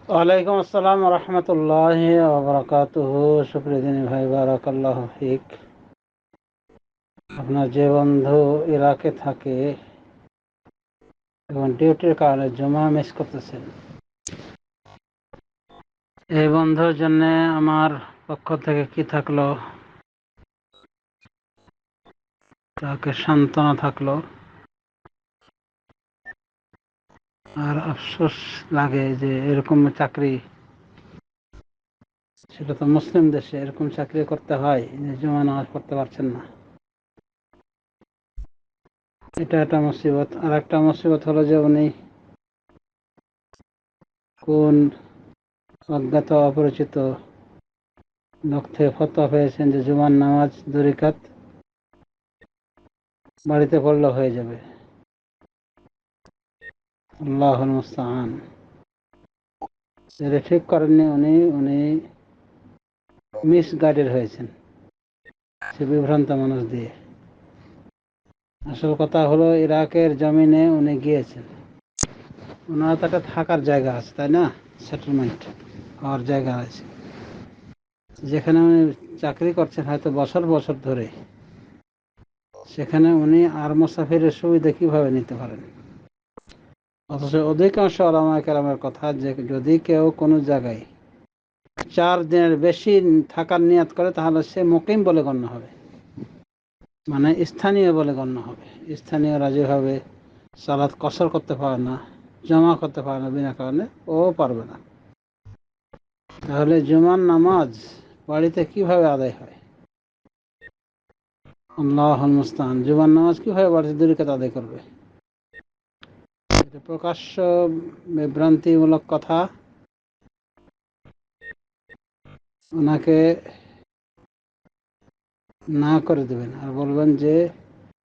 ওয়ালাইকুম আসসালাম রহমতুল্লাহি ওয়া বারাকাতুহু। শুক্রিদিনী ভাই, বারাকাল্লাহু ফিক। আপনার যে বন্ধু ইরাকে থাকে এবং ডিউটির কারণে জুমা মিস করতেছেন, এই বন্ধুর জন্য আমার পক্ষ থেকে কি থাকলো, তাকে সান্ত্বনা থাকলো। আর আফসোস লাগে যে এরকম চাকরি, সেটা তো মুসলিম দেশে এরকম চাকরি করতে হয় যে জুমা নামাজ পড়তে পারছেন না। এটা একটা মুসিবত। আর একটা মুসিবত হলো যে উনি কোন অজ্ঞাত অপরিচিত লোক থেকে ফতোয়া পেয়েছেন যে জুমার নামাজ 2 রাকাত বাড়িতে পড়লে হয়ে যাবে। আল্লাহুল মুস্তাআন। যেটা ঠিক করেননি উনি উনি মিস গাইডেড হয়েছেন সে বিভ্রান্ত মানুষ দিয়ে। আসল কথা হলো ইরাকের জমিনে উনি গিয়েছেন, ওনার তো একটা থাকার জায়গা আছে, তাই না? সেটেলমেন্ট হওয়ার জায়গা আছে, যেখানে উনি চাকরি করছেন হয়তো বছর বছর ধরে। সেখানে উনি আর মুসাফিরের সুবিধা কিভাবে নিতে পারেন? অথচ অধিকাংশ ওলামায়ে কেরামের কথা যে যদি কেউ কোনো জায়গায় 4 দিনের বেশি থাকার নিয়াত করে তাহলে সে মুকিম বলে গণ্য হবে, মানে স্থানীয় বলে গণ্য হবে। স্থানীয়রা যেভাবে সালাত কসর করতে পারে না, জমা করতে পারে না বিনা কারণে, ও পারবে না। তাহলে জুমার নামাজ বাড়িতে কিভাবে আদায় হয়? আল্লাহুল মুস্তাআন। জুমার নামাজ কিভাবে বাড়িতে 2 রাকাত আদায় করবে? এটা প্রকাশ্য বিভ্রান্তিমূলক কথা। ওনাকে না করে দেবেন আর বলবেন যে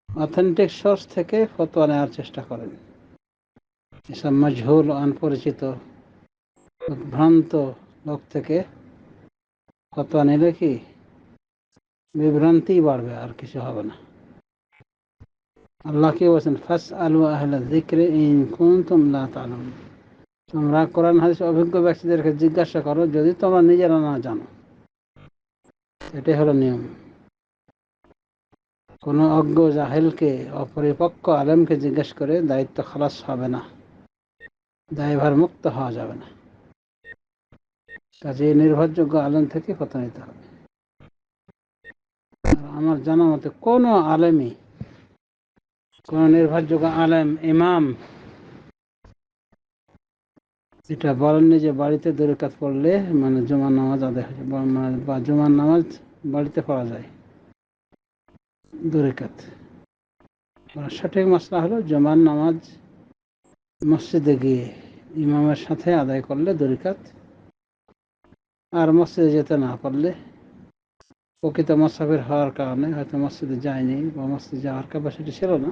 অথেন্টিক সোর্স থেকে ফতোয়া নেওয়ার চেষ্টা করেন। এসব মজহুল, অপরিচিত, ভ্রান্ত লোক থেকে ফতোয়া নিলে কি বিভ্রান্তি বাড়বে, আর কিছু হবে না। আল্লাহ কি বলছেন? ফাসআলু আহলা যিকরি ইন কুনতুম লা তা'লামুন। তোমরা কোরআন হাদিস অভিজ্ঞ ব্যক্তিদেরকে জিজ্ঞাসা করো যদি তোমরা নিজেরা না জানো। এটাই হলো নিয়ম। কোনো অজ্ঞ জাহেলকে, অপরিপক্ক আলেমকে জিজ্ঞেস করে দায়িত্ব খালাস হবে না, দায়ভার মুক্ত হওয়া যাবে না। কাজে নির্ভরযোগ্য আলেম থেকে কথা নিতে হবে। আর আমার জানা মতে কোনো আলেমই, কোনো নির্ভরযোগ্য আলেম, ইমাম এটা বলেননি যে বাড়িতে 2 রাকাত পড়লে মানে জুমার নামাজ আদায় হয়ে যায়, বা জুমার নামাজ বাড়িতে পড়া যায় 2 রাকাত। সঠিক মাসলা হলো জুমার নামাজ মসজিদে গিয়ে ইমামের সাথে আদায় করলে 2 রাকাত, আর মসজিদে যেতে না পারলে, প্রকৃত মুসাফির হওয়ার কারণে হয়তো মসজিদে যায়নি বা মসজিদে যাওয়ার ক্যাপাসিটি ছিল না,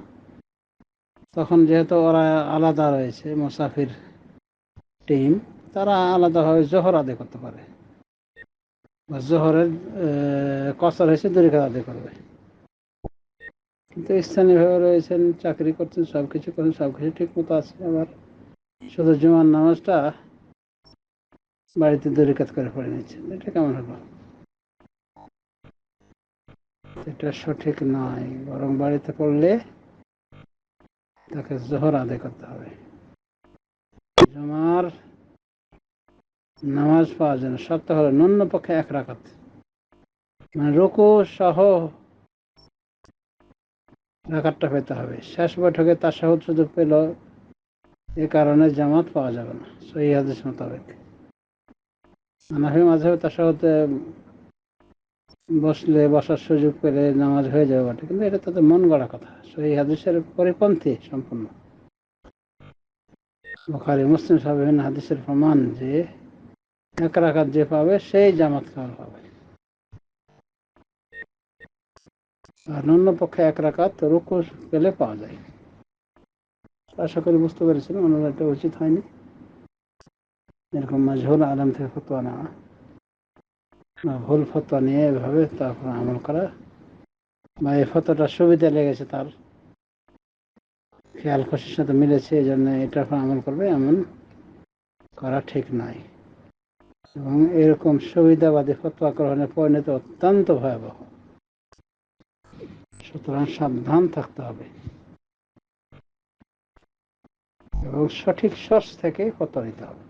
তখন যেহেতু ওরা আলাদা রয়েছে মুসাফির টিম, তারা আলাদাভাবে জোহর আদায় করতে পারে বা জোহরের কসর হয়েছে 2 রাকাত আদায় করবে। কিন্তু স্থানীয়ভাবে রয়েছেন, চাকরি করছেন, সব কিছু করেন, সব কিছু ঠিক মতো আছে, আবার শুধু জুমার নামাজটা বাড়িতে 2 রাকাত করে পড়ে নিচ্ছেন। এটা কেমন হলো? এটা সঠিক নয়। বরং বাড়িতে পড়লে তাকে জোহর আদায় করতে হবে। জুমার নামাজ পাওয়ার জন্য শর্ত হলো ন্যূন পক্ষে 1 রাকাত, মানে রুকু সহ রাকাতটা পেতে হবে। শেষ বৈঠকে তাশাহুদ শুধু পেল, এ কারণে জামাত পাওয়া যাবে না সহিহ হাদিস মোতাবেক। হানাফি মাযহাবে তাশাহুদে বসলে, বসার সুযোগ পেলে নামাজ হয়ে যাবে বটে, কিন্তু এটা তাদের মন গড়া কথা, সহিহ হাদিসের পরিপন্থী সম্পূর্ণ। বুখারী মুসলিম সহ বিভিন্ন হাদিসের প্রমাণ যে 1 রাকাত যে পাবে সেই জামাত পাবে। আর ন্যূন পক্ষে 1 রাকাত রুকু পেলে পাওয়া যায়। আশা করি বুঝতে পেরেছেন ওনারা এটা উচিত হয়নি এরকম মাজহুল আলেম থেকে ফতোয়া নেওয়া, ভুল ফতোয়া নিয়ে এভাবে তারপর আমল করা, বা এই ফতোয়াটা সুবিধা লেগেছে, তার খেয়াল খুশির সাথে মিলেছে, এই জন্য এটার উপর আমল করবে, এমন করা ঠিক নয়। এবং এরকম সুবিধাবাদী ফতোয়া গ্রহণের পরিণতি অত্যন্ত ভয়াবহ। সুতরাং সাবধান থাকতে হবে এবং সঠিক সোর্স থেকে ফতোয়া নিতে হবে।